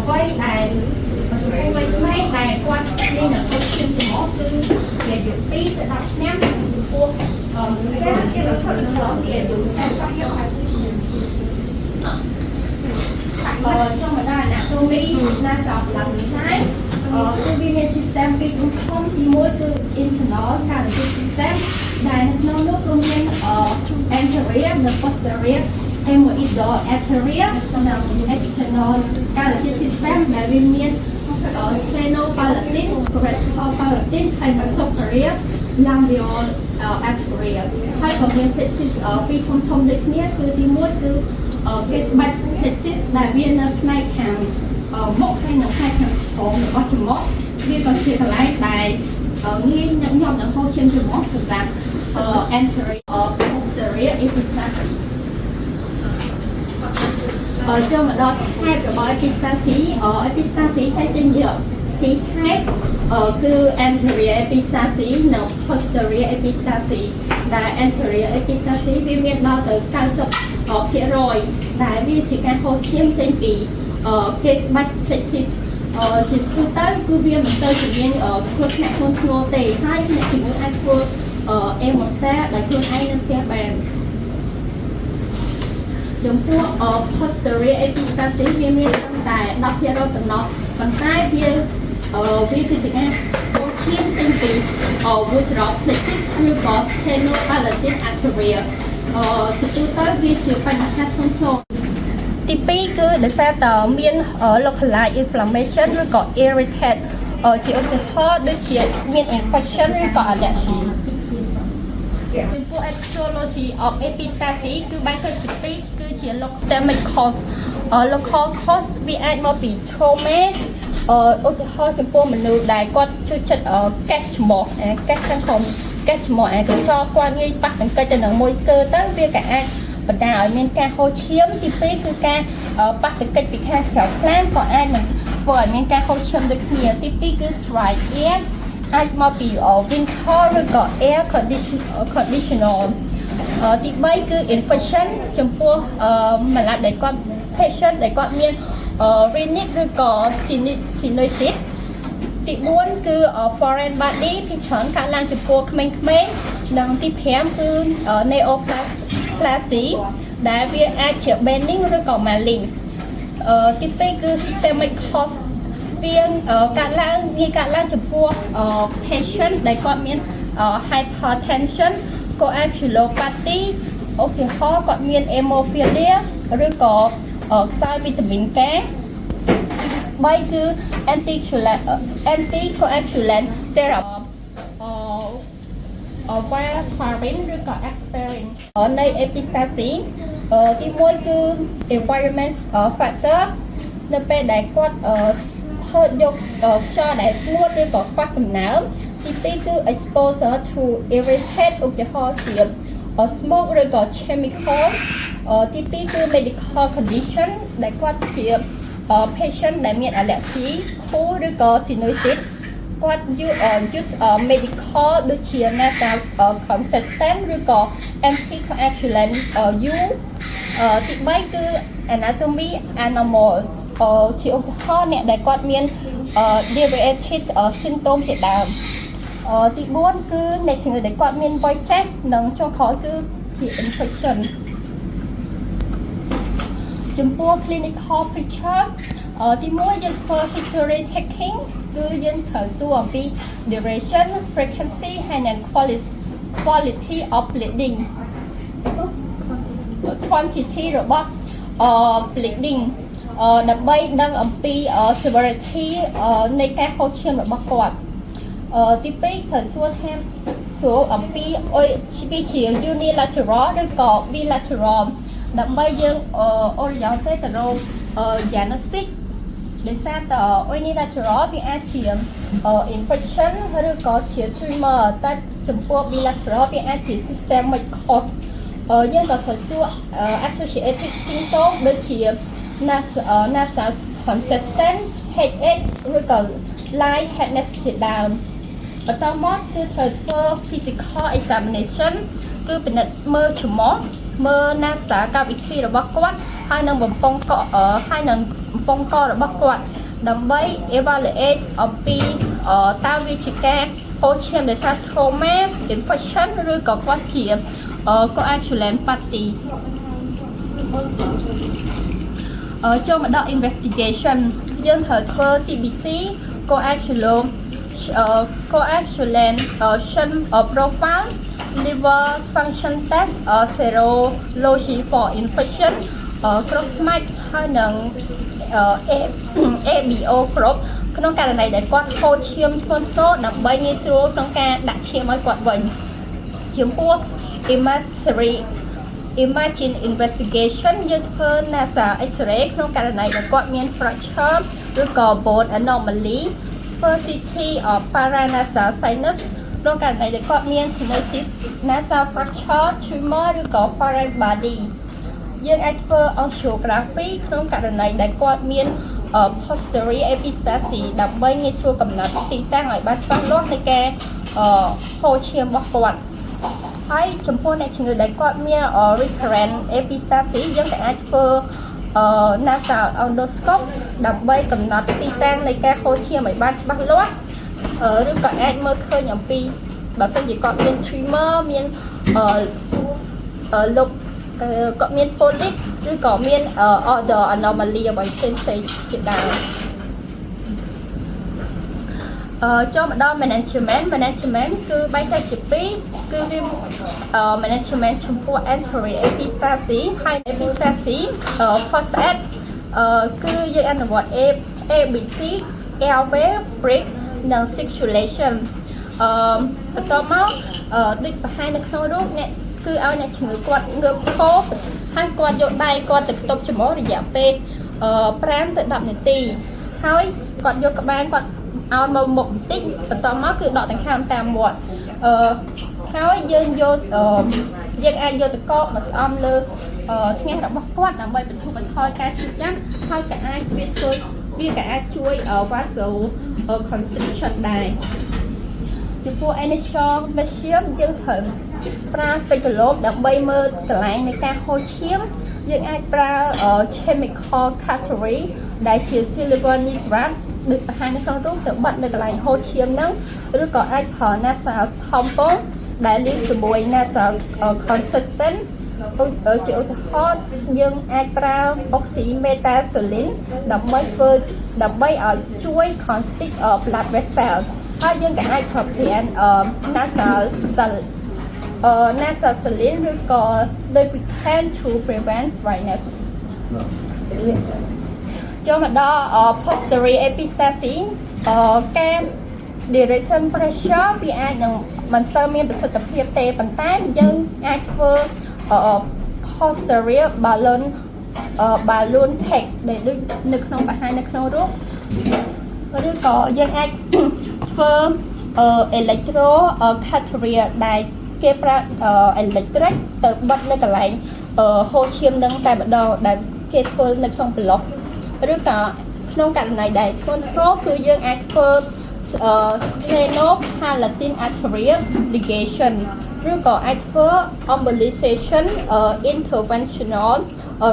quay đài quay máy đài quan nên là không chuyên mỏ cứ để được tí để đọc nhắm của cái là thật là lớn để được trong hiệu trong mà đây là tôi nghĩ là đọc là cái convenient system bị đúng không thì mỗi từ internal cả cái system này nó lúc công nhân anterior và posterior em một ít đó anterior xong là external cả cái system là convenient Phenopalatin, Retropalatin hay là posterior labial anterior hay còn nguyên tesis khi không thông được nhất cứ thì mỗi từ cái bạch tesis là viên này hàng một hay là hai hàng hồn được có chừng mốt vì còn chỉ là lại tại nghi những nhóm những hô trên chừng mốt thực ra anterior posterior epistaxis cho mà đó hai cái bởi epistaxis epistaxis hay tên gì thì hai cứ anterior epistaxis nào posterior epistaxis là anterior epistaxis vì miền đó từ cao sụp phía rồi tại vì chỉ cần hô chiếm trên kỳ case basis chỉ cứ tới cứ viên mình tới chỉ viên khuôn nhạc khuôn ngô tề hai nhạc chỉ những anh khuôn em một xe để khuôn ai nên kia bàn chúng tôi posterior epistaxis viên miền tại đọc phía đâu tận nó còn hai viên vì chỉ cần hô chiếm trên kỳ với drop basis như có Phenopalatin anterior chỉ cứ tới vì chỉ phải hát không thôiទី2គឺដោយសារតើមាន localized inflammation ឬក៏ irritate ជាឧទាហរណ៍ដូចជាមាន infection ឬក៏ allergy ចំពោះ etiology of epistaxis គឺបែងចែកជាពីរគឺជា systemic cause local cause វាអាចមកពី trauma ឧទាហរណ៍ចំពោះមនុស្សដែលគាត់ជួយចិត្តកេះច្រមុះកេះខាងក្រោមកេះច្រមុះកញ្ចក់គាត់ងាយប៉ះចង្កេះទៅនឹងមួយស្គើទៅវាក៏អាចបណ្ដាលឲ្យមានការហូរឈាមទី2គឺការប៉ះទង្គិចពីខាងក្រៅខ្លាំងក៏អាចនឹងធ្វើឲ្យមានការហូរឈាមដូចគ្នាទី2គឺ dry air អាចមកពី winter ឬក៏ air conditional ទី3គឺ infection ចំពោះម្ល៉េះដែលគាត់ patient ដែលគាត់មានrhinitis ឬក៏ sinusitis ទី4គឺ foreign body ទីច្រើនកើតឡើងចំពោះក្មេងៗនិងទី5គឺ neoplasty ដែលវាអាចជា benign ឬក៏ malign ទី2គឺ systemic cause វាកើតឡើងងាយកើតឡើងចំពោះ patient ដែលគាត់មាន hypertension coagulopathy ឧទាហរណ៍គាត់មាន hemophilia ឬក៏ខ្សោយវីតាមីន K 3គឺ anticoagulant therapy warfarin ឬក៏ aspirin នៃ epistaxis ទី1គឺ environment factor នៅពេលដែលគាត់ហឺតយកខ្យល់ដែលស្ងួតឬក៏ខ្វះសំណើមទី2គឺ exposure to irritate ឧទាហរណ៍ជា smoke ឬក៏ chemical ទី2គឺ medical condition ដែលគាត់ជា patient ដែលមាន allergy ខួរឬក៏ sinusitis គាត់ use medical ដូចជា nasal consistent ឬក៏ anticoagulant U ទី3គឺ anatomy abnormal ជាឧទាហរណ៍អ្នកដែលគាត់មាន diabetes symptom ជាដើមទី4គឺអ្នកជំងឺដែលគាត់មានវ័យចាស់និងចុងក្រោយគឺជា infection ចំពោះ clinical picture ទី1យើងធ្វើ history taking គឺយើងត្រូវសួរអំពី duration frequency ហើយនិង quality of bleeding quantity របស់bleeding ដើម្បីដឹងអំពី severity នៃការហូរឈាមរបស់គាត់ទី2ត្រូវសួរអំពីវាជា unilateral ឬក៏ bilateral ដើម្បីយើងorientate ទៅរក diagnostic ដោយសារត unilateral វាអាចជា infection ឬក៏ជា tumor តែចំពោះ bilateral វាអាចជា systemic cause យើងក៏ត្រូវសួរ associated symptom ដូចជា nasal consistent headache ឬក៏ light headedness ជាដើមបន្តមកគឺត្រូវធ្វើ physical examination គឺពិនិត្យមើលច្រមុះមើល nasal cavity របស់គាត់ហើយនឹងបំពង់កហើយនឹង ពងករបស់គាត់ដើម្បី evaluate អំពីតើវាជាការហូរឈាមដោយសារ trauma infection ឬក៏គាត់ជាcoagulopathy ចូលមកដល់ investigation យើងត្រូវធ្វើ CBC coagulation profile liver function test serology for infection cross match ហើយនឹង ABO គ្រប់ក្នុងករណីដែលគាត់ហូរឈាមធ្ងន់ធ្ងរដើម្បីងាយស្រួលក្នុងការដាក់ឈាមឲ្យគាត់វិញចំពោះ imagine investigation យើងធ្វើ NASA X-ray ក្នុងករណីដែលគាត់មាន fracture ឬក៏ bone anomaly persisty of paranasal sinus ក្នុងករណីដែលគាត់មាន sinus nasal fracture tumor ឬក៏ foreign body យើងអាចធ្វើ angiography ក្នុងករណីដែលគាត់មាន posterior epistaxis ដើម្បីងាយស្រួលកំណត់ទីតាំងឲ្យបានច្បាស់លាស់នៃការហូរឈាមរបស់គាត់ហើយចំពោះអ្នកជំងឺដែលគាត់មាន recurrent epistaxis យើងក៏អាចធ្វើnasal endoscope ដើម្បីកំណត់ទីតាំងនៃការហូរឈាមឲ្យបានច្បាស់លាស់ឬក៏អាចមើលឃើញអំពីបើសិនជាគាត់មាន tumor មានលុបគាត់មាន polyp ឬក៏មាន other anomaly អ្វីផ្សេងជាដើមចូលមកដល់ management គឺបែងចែកជាពីរគឺវា management ចំពោះ anterior epistaxis ហើយ epistaxis first aid គឺយើងអនុវត្ត ABC airway break និង circulation បន្តមកដូចបង្ហាញនៅក្នុងរូបអ្នកគឺឲ្យអ្នកជំងឺគាត់ងើបឈរហើយគាត់យកដៃគាត់ទៅខ្ទប់ច្រមុះរយៈពេល5ទៅ10នាទីហើយគាត់យកក្បាលគាត់ឲ្យមកមុខបន្តិចបន្តមកគឺដកដង្ហើមតាមមាត់ហើយយើងអាចយកតកកមកស្អំលើថ្ងាសរបស់គាត់ដើម្បីបន្ធូរបន្ថយការឈឺចាប់ហើយក៏អាចវាក៏អាចជួយ vaso constriction ដែរចំពោះ initial measure យើងត្រូវប្រើ speculum ដើម្បីមើលកន្លែងនៃការហូរឈាមយើងអាចប្រើ chemical cautery ដែលជា silver nitrate ដូចបង្ហាញនៅក្នុងរូបទៅបិទនៅកន្លែងហូរឈាមហ្នឹងឬក៏អាចប្រើ nasal tampon ដែលលាយជាមួយ nasal consistent ជាឧទាហរណ៍យើងអាចប្រើ oxymetazoline ដើម្បីឲ្យជួយ constrict blood vessel ហើយយើងក៏អាចប្រើប្រាស់ nasal saline ឬក៏ lubricant to prevent dryness ចូលមកដល់ posterior epistaxis ការ direction pressure វាអាចនឹងមិនសូវមានប្រសិទ្ធភាពទេប៉ុន្តែយើងអាចធ្វើ posterior balloon tech ដែលដូចនៅក្នុងបង្ហាញនៅក្នុងរូបឬក៏យើងអាចធ្វើ electro cautery ដែលគេប្រើ electric ទៅបិទនៅកន្លែងហូរឈាមនឹងតែម្ដងដែលគេធ្វើនៅក្នុងប្លុកឬក៏ក្នុងករណីដែលធ្ងន់ធ្ងរគឺយើងអាចធ្វើ stenopalatine arterial ligation ឬក៏អាចធ្វើ embolization interventional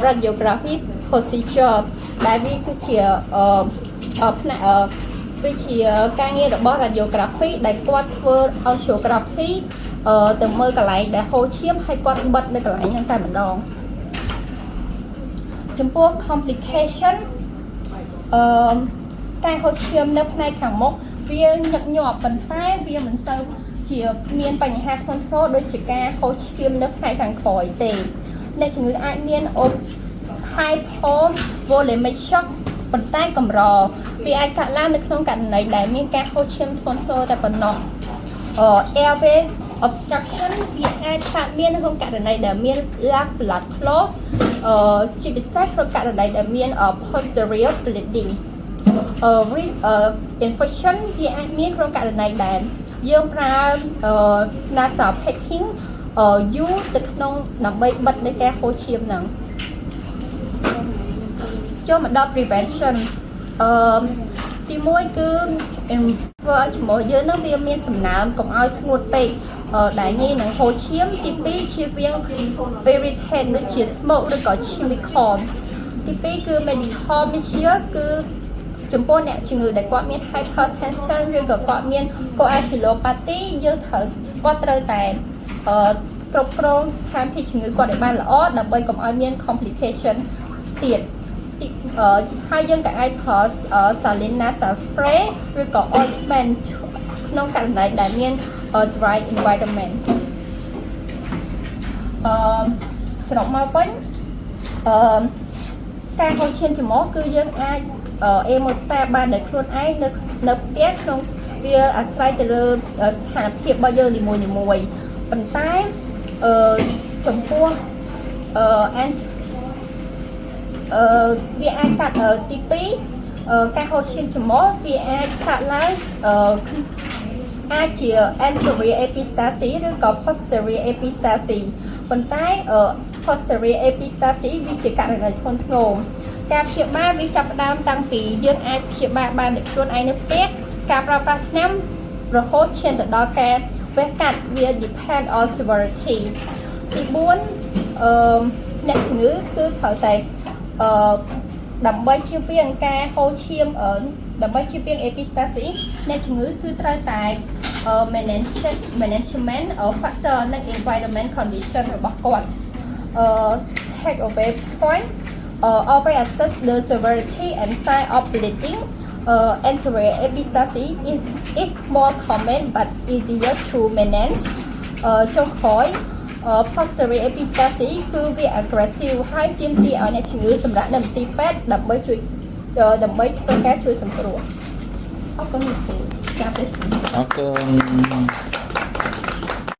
radiography procedure ដែលវាគឺជាផ្នែកវាជាការងាររបស់ radiography ដែលគាត់ធ្វើ angiography ទៅមើលកន្លែងដែលហូរឈាមហើយគាត់បិទនៅកន្លែងហ្នឹងតែម្ដងចំពោះ complication ការហូរឈាមនៅផ្នែកខាងមុខវាញឹកញាប់ប៉ុន្តែវាមិនសូវជាមានបញ្ហាធ្ងន់ធ្ងរដូចជាការហូរឈាមនៅផ្នែកខាងក្រោយទេអ្នកជំងឺអាចមាន hypovolemic shock ប៉ុន្តែកម្រវាអាចកើតឡើងនៅក្នុងករណីដែលមានការហូរឈាមធ្ងន់ធ្ងរតែប៉ុណ្ណោះairway obstruction វាអាចកើតមាននៅក្នុងករណីដែលមាន lack blood clots ជាពិសេសក្នុងករណីដែលមាន posterior bleeding risk infection វាអាចមានក្នុងករណីដែលយើងប្រើ nasal packing យូរទៅក្នុងដើម្បីបិទនៃការហូរឈាមហ្នឹងចូលមកដល់ prevention ទី1គឺធ្វើឲ្យច្រមុះយើងនឹងវាមានសំណើមកុំឲ្យស្ងួតពេកដែលងាយនឹងហូរឈាមទី2ជៀសវាង irritant ដូចជា smoke ឬក៏ chemical ទី2គឺ medical measure គឺចំពោះអ្នកជំងឺដែលគាត់មាន hypertension ឬក៏គាត់មាន coagulopathy យើងគាត់ត្រូវតែគ្រប់គ្រងស្ថានភាពជំងឺគាត់ឲ្យបានល្អដើម្បីកុំឲ្យមាន complication ទៀតហើយយើងក៏អាចប្រើ saline nasal spray ឬក៏ ointment ក្នុងករណីដែលមាន dry environment សរុបមកវិញការហូរឈាមច្រមុះគឺយើងអាច hemostat បានដោយខ្លួនឯងនៅផ្ទះក្នុងវាអាស្រ័យទៅលើស្ថានភាពរបស់យើងនីមួយៗប៉ុន្តែចំពោះវាអាចកាត់ទី2ការហូរឈាមច្រមុះវាអាចកាត់ឡើងអាចជា anterior epistaxis ឬក៏ posterior epistaxis ប៉ុន្តែ posterior epistaxis វាជាករណីធ្ងន់ធ្ងរការព្យាបាលវាចាប់ផ្ដើមតាំងពីយើងអាចព្យាបាលបានដោយខ្លួនឯងនៅផ្ទះការប្រើប្រាស់ថ្នាំរហូតឈានទៅដល់ការវះកាត់វា depend on severity ទី4អ្នកជំងឺគឺត្រូវតែដើម្បីជៀសវាងការហូរឈាមដើម្បីជៀសវាង epistaxis អ្នកជំងឺគឺត្រូវតែ management factor និង environment condition របស់គាត់take away point always assess the severity and sign of bleeding anterior epistaxis is more common but easier to manage ចុងក្រោយposterior epistaxis គឺវា aggressive ហើយទាមទារឲ្យអ្នកជំងឺសម្រាប់នៅមន្ទីរពេទ្យដើម្បីធ្វើការជួយសង្គ្រោះអរគុណលោកគ្រូចាប់ទេអរគុណ